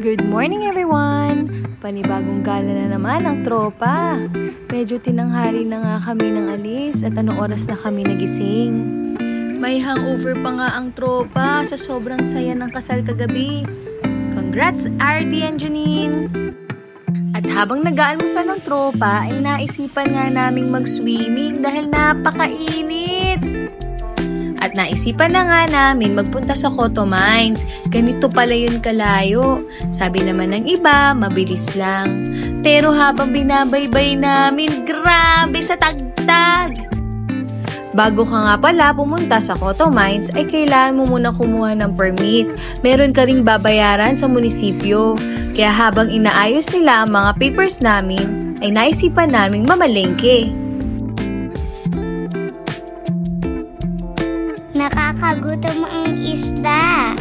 Good morning everyone! Panibagong gala na naman ang tropa. Medyo tinanghali na nga kami ng alis at anong oras na kami nagising. May hangover pa nga ang tropa sa sobrang saya ng kasal kagabi. Congrats Artie and Janine! At habang nag-aalmusal ng tropa ay naisipan nga naming mag-swimming dahil napakainit. At naisipan na nga namin magpunta sa Cotto Mines. Ganito pala yun kalayo. Sabi naman ng iba, mabilis lang. Pero habang binabaybay namin, grabe sa tagtag! Bago ka nga pala pumunta sa Cotto Mines, ay kailangan mo muna kumuha ng permit. Meron ka ring babayaran sa munisipyo. Kaya habang inaayos nila ang mga papers namin, ay naisipan naming mamalengke. Nakakagutom ang isda.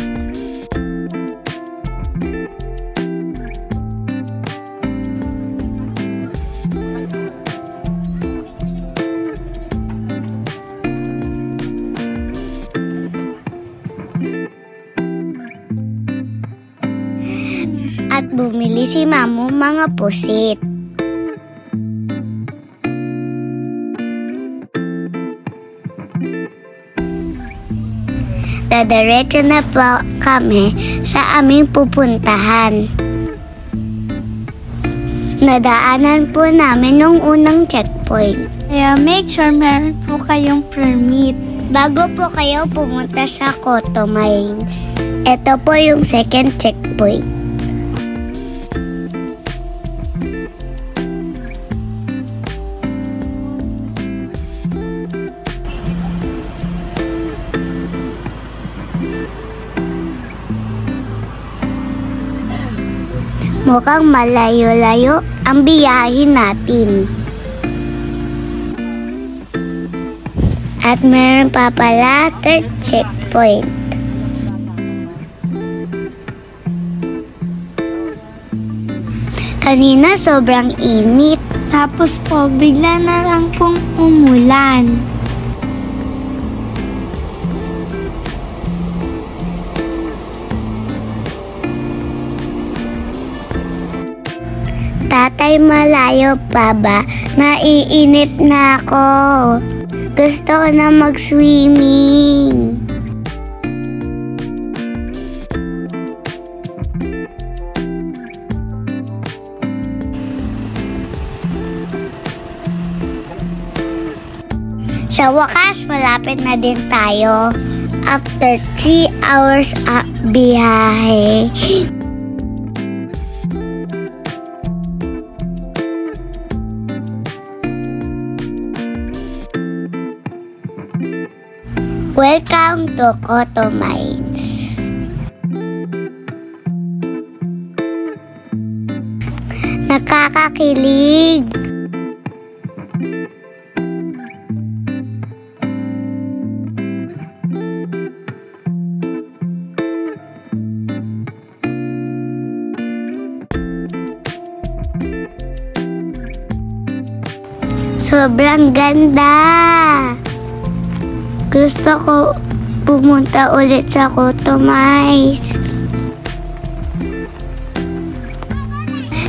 At bumili si Mamu mga pusit. Dadiretso na po kami sa aming pupuntahan. Nadaanan po namin nung unang checkpoint. Kaya make sure meron po kayong permit bago po kayo pumunta sa Cotto Mines. Ito po yung second checkpoint. Mukhang malayo-layo ang biyahin natin. At meron pa pala third checkpoint. Kanina sobrang init. Tapos po bigla na lang pong umulan. Tatay, malayo pa ba? Naiinit na ako. Gusto ko na mag-swimming. Sa wakas, malapit na din tayo. After 3 hours biyahe. Welcome to Cotto Mines. Nakakakilig. Sobrang ganda. Gusto ko pumunta ulit sa Cotto Mines.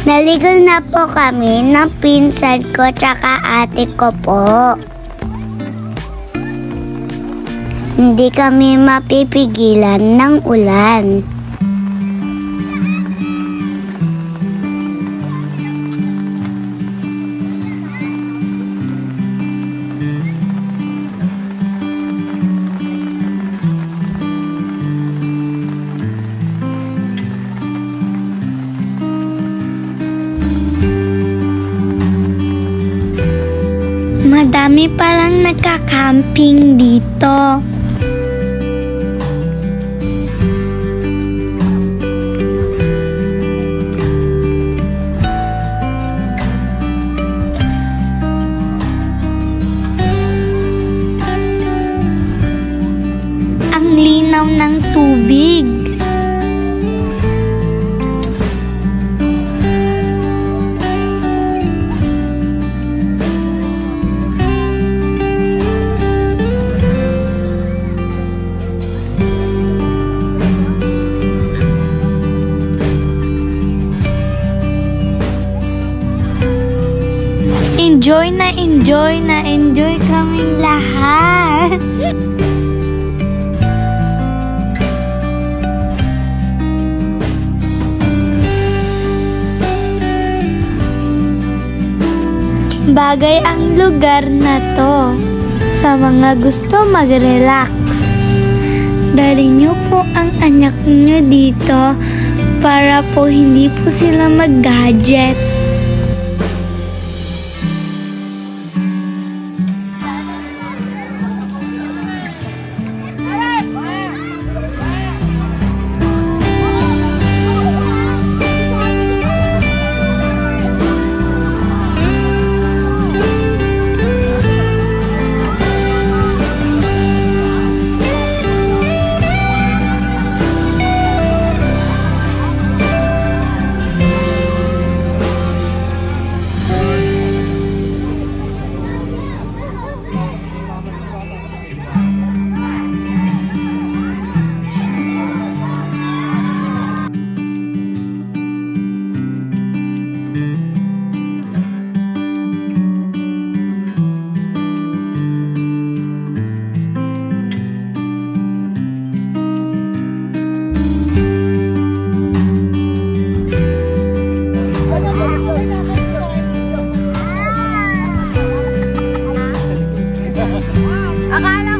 Naligo na po kami ng pinsan ko tsaka ate ko po. Hindi kami mapipigilan ng ulan. Madami palang nagka-camping dito. linaw ng tubig. Enjoy kaming lahat. Bagay ang lugar na to sa mga gusto mag-relax. Dalhin niyo po ang anak niyo dito para po hindi po sila mag-gadget. Akala